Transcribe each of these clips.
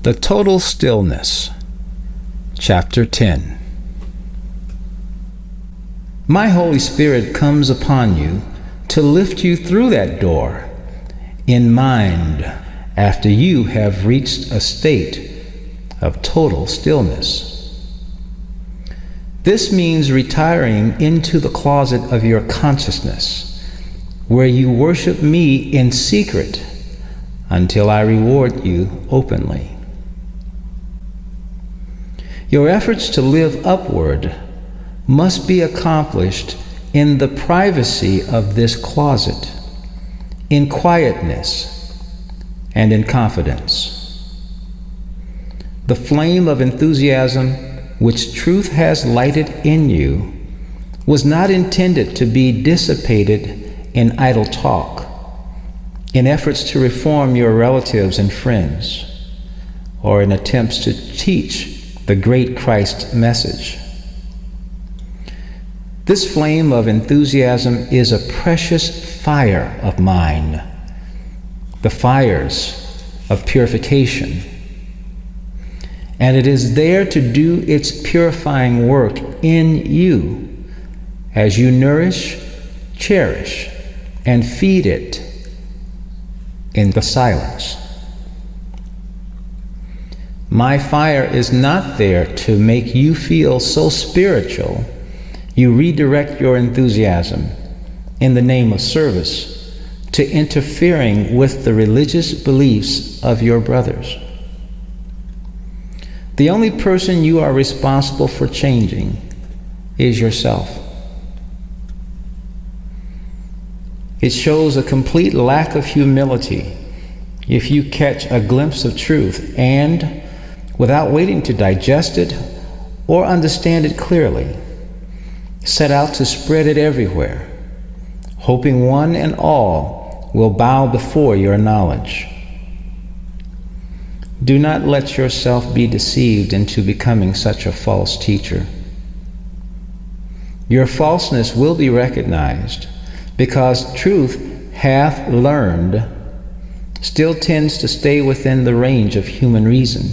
The Total Stillness, Chapter 10. My Holy Spirit comes upon you to lift you through that door in mind after you have reached a state of total stillness. This means retiring into the closet of your consciousness, where you worship me in secret until I reward you openly. Your efforts to live upward must be accomplished in the privacy of this closet, in quietness and in confidence. The flame of enthusiasm which truth has lighted in you was not intended to be dissipated in idle talk, in efforts to reform your relatives and friends, or in attempts to teach the great Christ message. This flame of enthusiasm is a precious fire of mine, the fires of purification, and it is there to do its purifying work in you as you nourish, cherish, and feed it in the silence. My fire is not there to make you feel so spiritual you redirect your enthusiasm in the name of service to interfering with the religious beliefs of your brothers. The only person you are responsible for changing is yourself. It shows a complete lack of humility if you catch a glimpse of truth and, without waiting to digest it or understand it clearly, set out to spread it everywhere, hoping one and all will bow before your knowledge. Do not let yourself be deceived into becoming such a false teacher. Your falseness will be recognized because truth, half learned, still tends to stay within the range of human reason,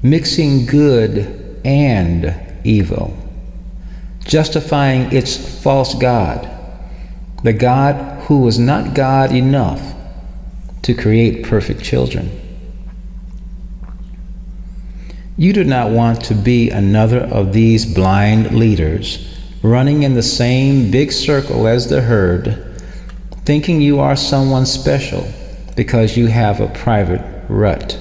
mixing good and evil, justifying its false God, the God who was not God enough to create perfect children. You do not want to be another of these blind leaders running in the same big circle as the herd, thinking you are someone special because you have a private rut.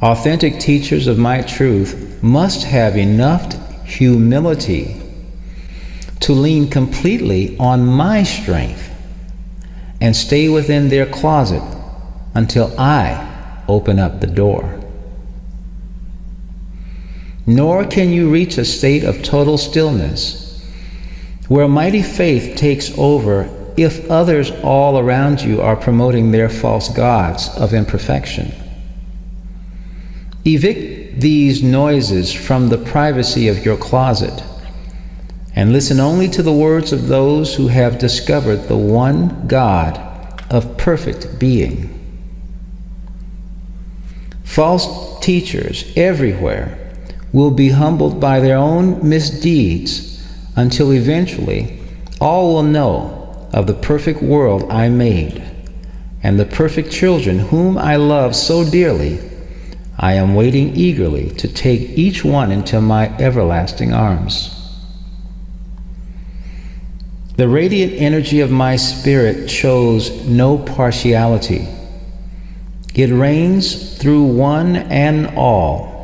Authentic teachers of my truth must have enough humility to lean completely on my strength and stay within their closet until I open up the door. Nor can you reach a state of total stillness where mighty faith takes over if others all around you are promoting their false gods of imperfection. Evict these noises from the privacy of your closet and listen only to the words of those who have discovered the one God of perfect being. False teachers everywhere will be humbled by their own misdeeds until eventually all will know of the perfect world I made and the perfect children whom I love so dearly. I am waiting eagerly to take each one into my everlasting arms. The radiant energy of my spirit shows no partiality. It reigns through one and all.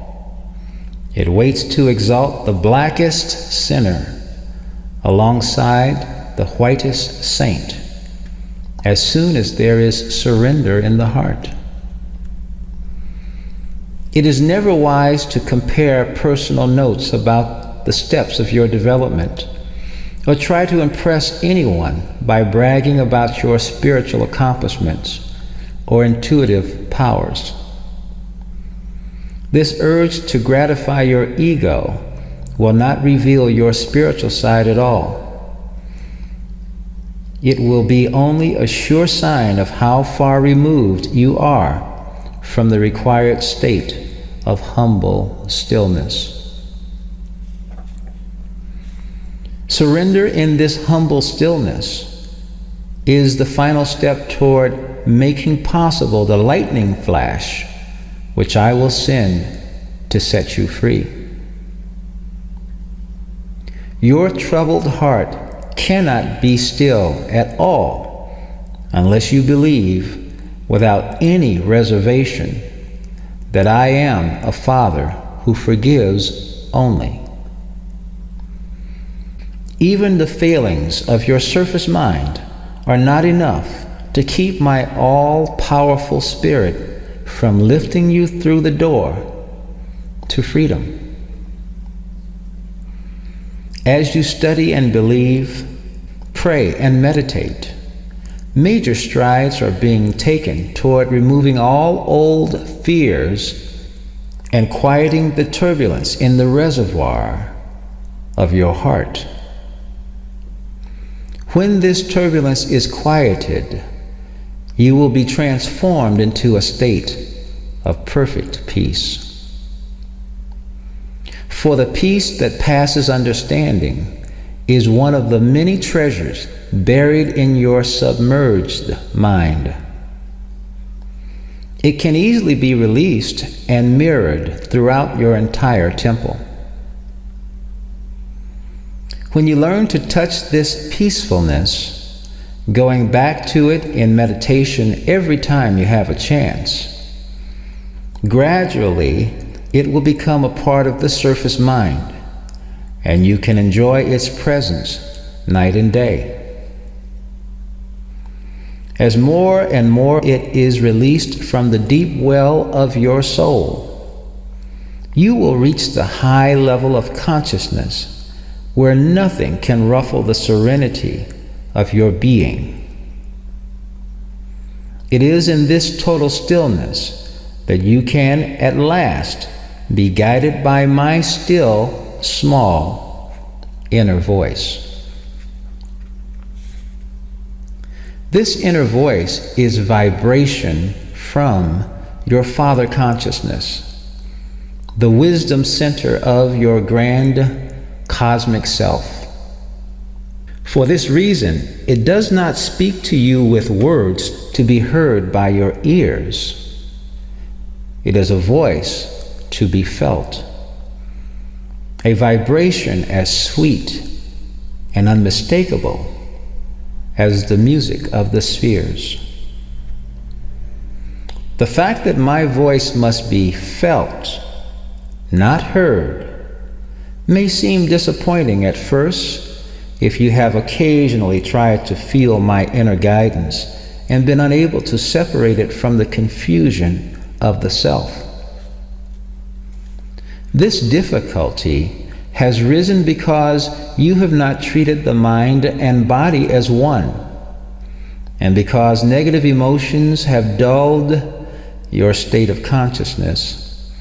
It waits to exalt the blackest sinner alongside the whitest saint as soon as there is surrender in the heart. It is never wise to compare personal notes about the steps of your development or try to impress anyone by bragging about your spiritual accomplishments or intuitive powers. This urge to gratify your ego will not reveal your spiritual side at all. it will be only a sure sign of how far removed you are from the required state of humble stillness. Surrender in this humble stillness is the final step toward making possible the lightning flash which I will send to set you free. Your troubled heart cannot be still at all unless you believe without any reservation that I am a Father who forgives only. Even the failings of your surface mind are not enough to keep my all-powerful Spirit from lifting you through the door to freedom. As you study and believe, pray and meditate, major strides are being taken toward removing all old fears and quieting the turbulence in the reservoir of your heart. When this turbulence is quieted, you will be transformed into a state of perfect peace. For the peace that passes understanding is one of the many treasures buried in your submerged mind. It can easily be released and mirrored throughout your entire temple. When you learn to touch this peacefulness, going back to it in meditation every time you have a chance, gradually it will become a part of the surface mind, and you can enjoy its presence night and day. As more and more it is released from the deep well of your soul, you will reach the high level of consciousness where nothing can ruffle the serenity of your being. It is in this total stillness that you can at last be guided by my still, small, inner voice. This inner voice is vibration from your Father consciousness, the wisdom center of your grand cosmic self. For this reason, it does not speak to you with words to be heard by your ears. It is a voice to be felt, a vibration as sweet and unmistakable as the music of the spheres. The fact that my voice must be felt, not heard, may seem disappointing at first if you have occasionally tried to feel my inner guidance and been unable to separate it from the confusion of the self. This difficulty has risen because you have not treated the mind and body as one, and because negative emotions have dulled your state of consciousness,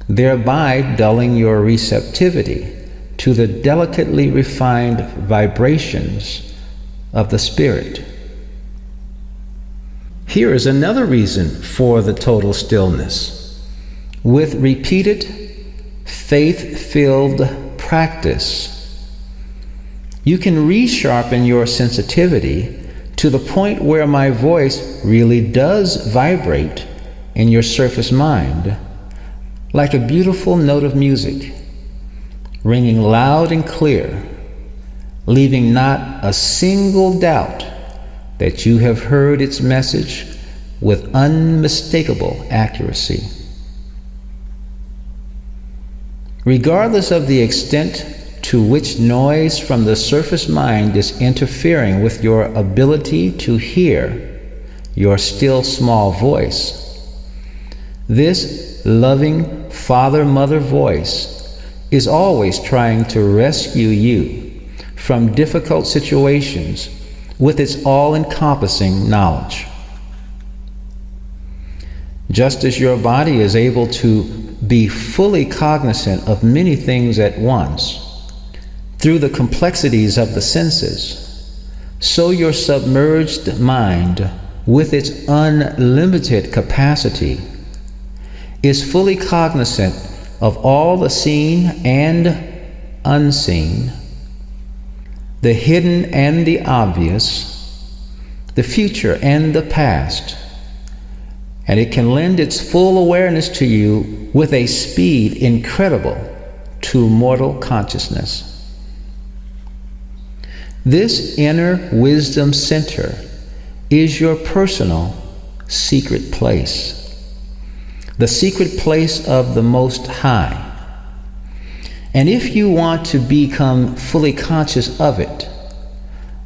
thereby dulling your receptivity to the delicately refined vibrations of the Spirit. Here is another reason for the total stillness. With repeated, faith-filled practice, you can resharpen your sensitivity to the point where my voice really does vibrate in your surface mind, like a beautiful note of music, ringing loud and clear, leaving not a single doubt that you have heard its message with unmistakable accuracy. Regardless of the extent to which noise from the surface mind is interfering with your ability to hear your still small voice, this loving father-mother voice is always trying to rescue you from difficult situations with its all-encompassing knowledge. Just as your body is able to be fully cognizant of many things at once through the complexities of the senses, So your submerged mind, with its unlimited capacity, is fully cognizant of all the seen and unseen, the hidden and the obvious, the future and the past, and it can lend its full awareness to you with a speed incredible to mortal consciousness. This inner wisdom center is your personal secret place, the secret place of the Most High. And if you want to become fully conscious of it,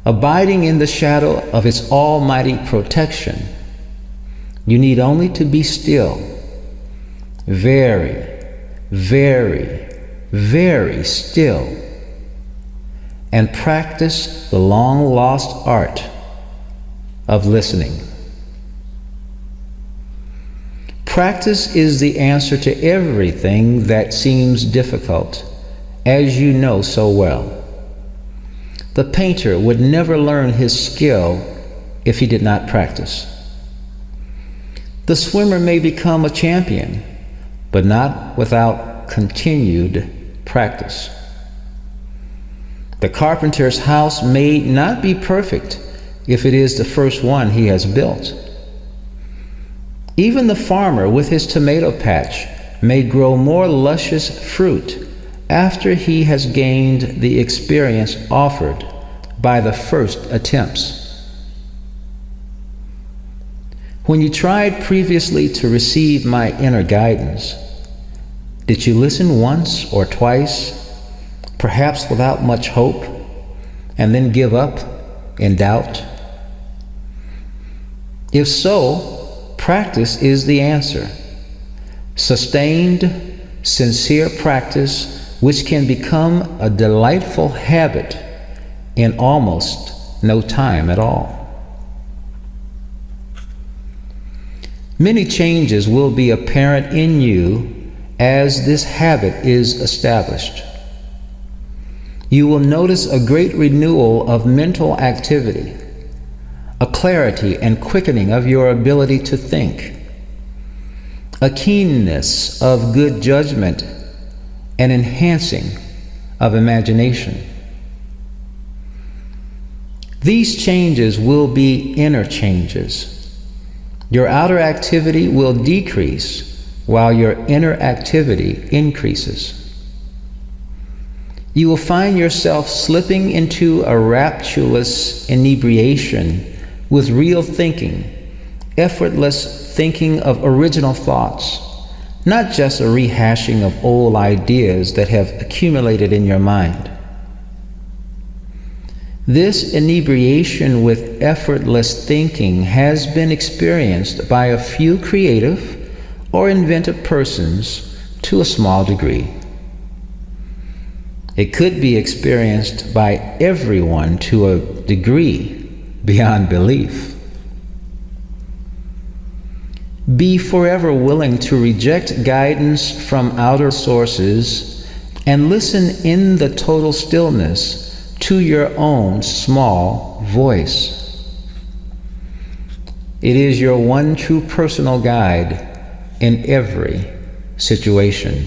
abiding in the shadow of its almighty protection, you need only to be still, very, very, very still, and practice the long-lost art of listening. Practice is the answer to everything that seems difficult, as you know so well. The painter would never learn his skill if he did not practice. The swimmer may become a champion, but not without continued practice. The carpenter's house may not be perfect if it is the first one he has built. Even the farmer with his tomato patch may grow more luscious fruit after he has gained the experience offered by the first attempts. When you tried previously to receive my inner guidance, did you listen once or twice, perhaps without much hope, and then give up in doubt? If so, practice is the answer. Sustained, sincere practice, which can become a delightful habit in almost no time at all. Many changes will be apparent in you as this habit is established. You will notice a great renewal of mental activity, a clarity and quickening of your ability to think, a keenness of good judgment, and enhancing of imagination. These changes will be inner changes. Your outer activity will decrease while your inner activity increases. You will find yourself slipping into a rapturous inebriation with real thinking, effortless thinking of original thoughts, not just a rehashing of old ideas that have accumulated in your mind. This inebriation with effortless thinking has been experienced by a few creative or inventive persons to a small degree. It could be experienced by everyone to a degree beyond belief. Be forever willing to reject guidance from outer sources and listen in the total stillness to your own small voice. It is your one true personal guide in every situation.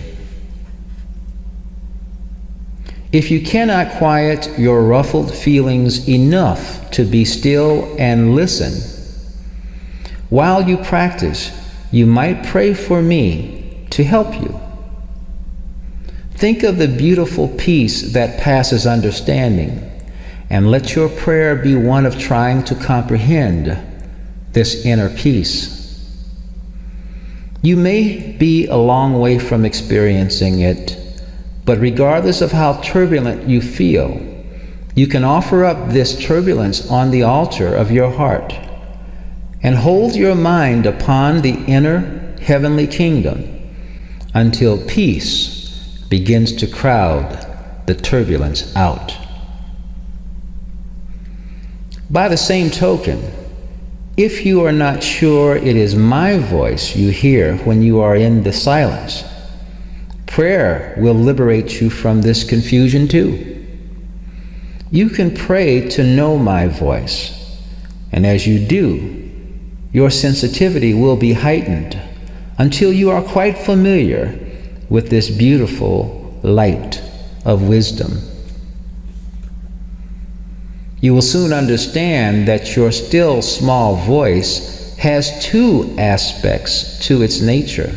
If you cannot quiet your ruffled feelings enough to be still and listen, while you practice, you might pray for me to help you. Think of the beautiful peace that passes understanding, and let your prayer be one of trying to comprehend this inner peace. You may be a long way from experiencing it, but regardless of how turbulent you feel, you can offer up this turbulence on the altar of your heart and hold your mind upon the inner heavenly kingdom until peace begins to crowd the turbulence out. By the same token, if you are not sure it is my voice you hear when you are in the silence, prayer will liberate you from this confusion too. You can pray to know my voice, and as you do, your sensitivity will be heightened until you are quite familiar with this beautiful light of wisdom. You will soon understand that your still small voice has two aspects to its nature.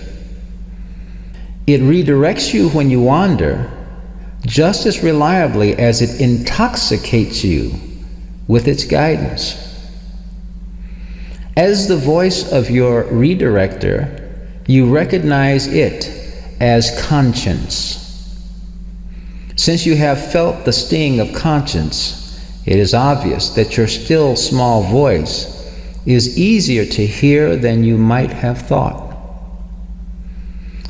It redirects you when you wander, just as reliably as it intoxicates you with its guidance. As the voice of your redirector, you recognize it as conscience. Since you have felt the sting of conscience, it is obvious that your still small voice is easier to hear than you might have thought.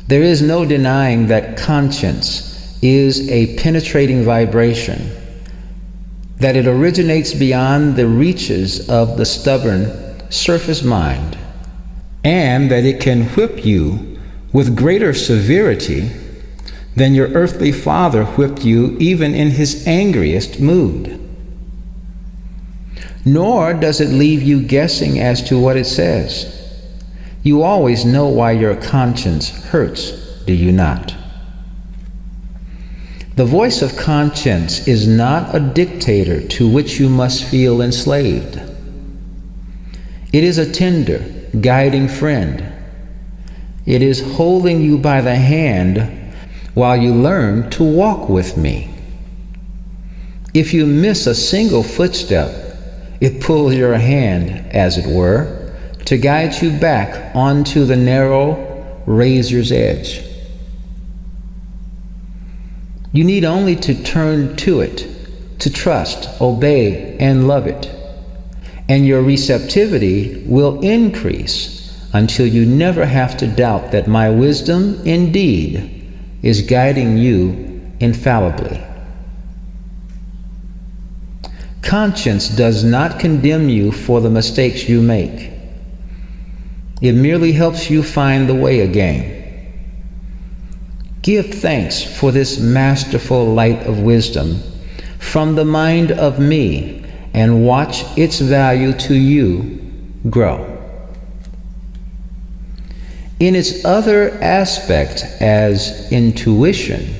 There is no denying that conscience is a penetrating vibration, that it originates beyond the reaches of the stubborn surface mind, and that it can whip you with greater severity than your earthly father whipped you even in his angriest mood. Nor does it leave you guessing as to what it says. You always know why your conscience hurts, do you not? The voice of conscience is not a dictator to which you must feel enslaved. It is a tender, guiding friend. It is holding you by the hand while you learn to walk with me. If you miss a single footstep, it pulls your hand, as it were, to guide you back onto the narrow razor's edge. You need only to turn to it, to trust, obey, and love it, and your receptivity will increase until you never have to doubt that my wisdom indeed is guiding you infallibly. Conscience does not condemn you for the mistakes you make. It merely helps you find the way again. Give thanks for this masterful light of wisdom from the mind of me, and watch its value to you grow. In its other aspect, as intuition,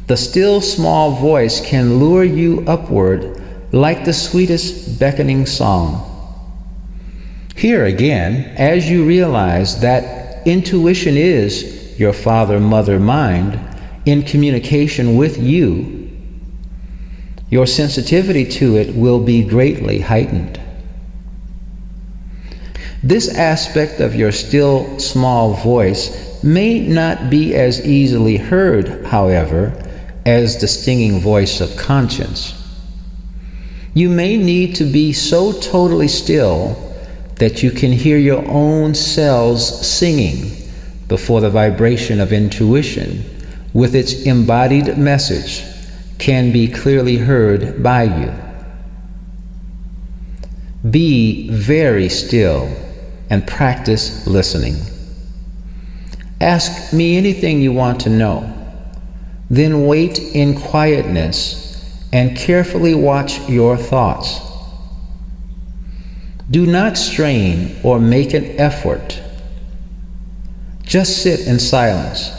the still small voice can lure you upward like the sweetest beckoning song. Here again, as you realize that intuition is your father-mother mind in communication with you, your sensitivity to it will be greatly heightened. This aspect of your still small voice may not be as easily heard, however, as the stinging voice of conscience. You may need to be so totally still that you can hear your own cells singing before the vibration of intuition, with its embodied message, can be clearly heard by you. Be very still and practice listening. Ask me anything you want to know. Then wait in quietness and carefully watch your thoughts. Do not strain or make an effort. Just sit in silence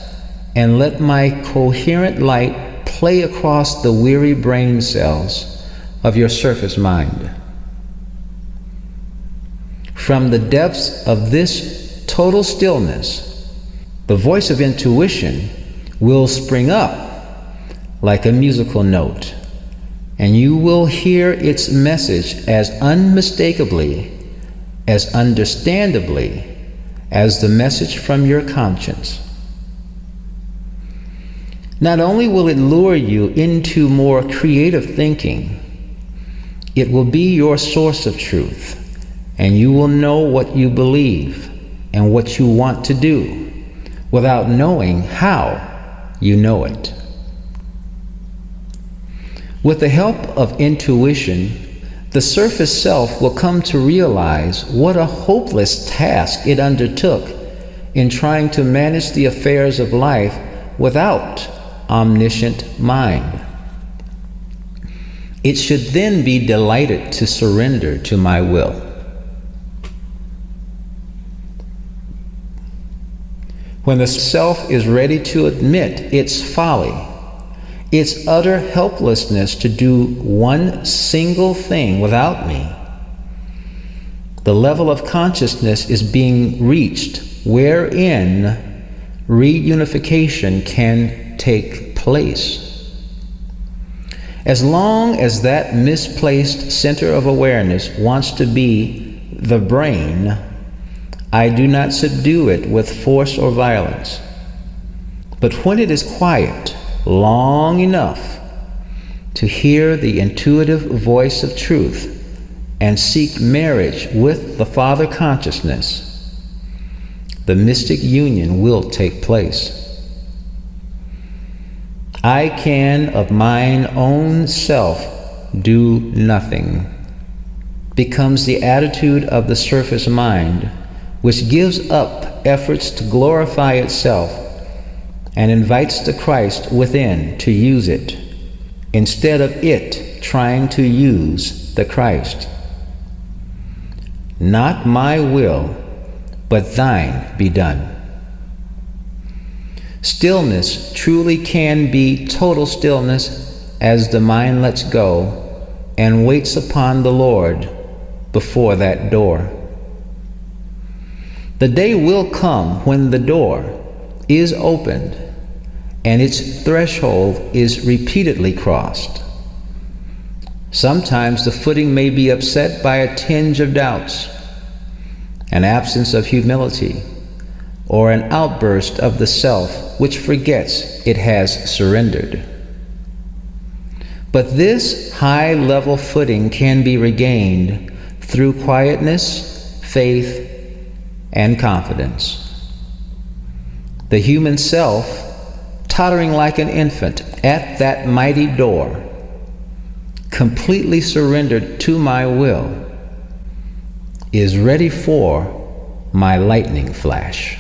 and let my coherent light play across the weary brain cells of your surface mind. From the depths of this total stillness, the voice of intuition will spring up like a musical note, and you will hear its message as unmistakably, as understandably as the message from your conscience. Not only will it lure you into more creative thinking, it will be your source of truth, and you will know what you believe and what you want to do without knowing how you know it. With the help of intuition, the surface self will come to realize what a hopeless task it undertook in trying to manage the affairs of life without omniscient mind. It should then be delighted to surrender to my will. When the self is ready to admit its folly, its utter helplessness to do one single thing without me, the level of consciousness is being reached wherein reunification can take place. As long as that misplaced center of awareness wants to be the brain, I do not subdue it with force or violence. But when it is quiet long enough to hear the intuitive voice of truth and seek marriage with the Father Consciousness, the mystic union will take place. I can of mine own self do nothing becomes the attitude of the surface mind, which gives up efforts to glorify itself and invites the Christ within to use it, instead of it trying to use the Christ. Not my will, but thine be done. Stillness truly can be total stillness as the mind lets go and waits upon the Lord before that door. The day will come when the door is opened and its threshold is repeatedly crossed. Sometimes the footing may be upset by a tinge of doubts, an absence of humility, or an outburst of the self which forgets it has surrendered. But this high-level footing can be regained through quietness, faith, and confidence. The human self, tottering like an infant at that mighty door, completely surrendered to my will, is ready for my lightning flash.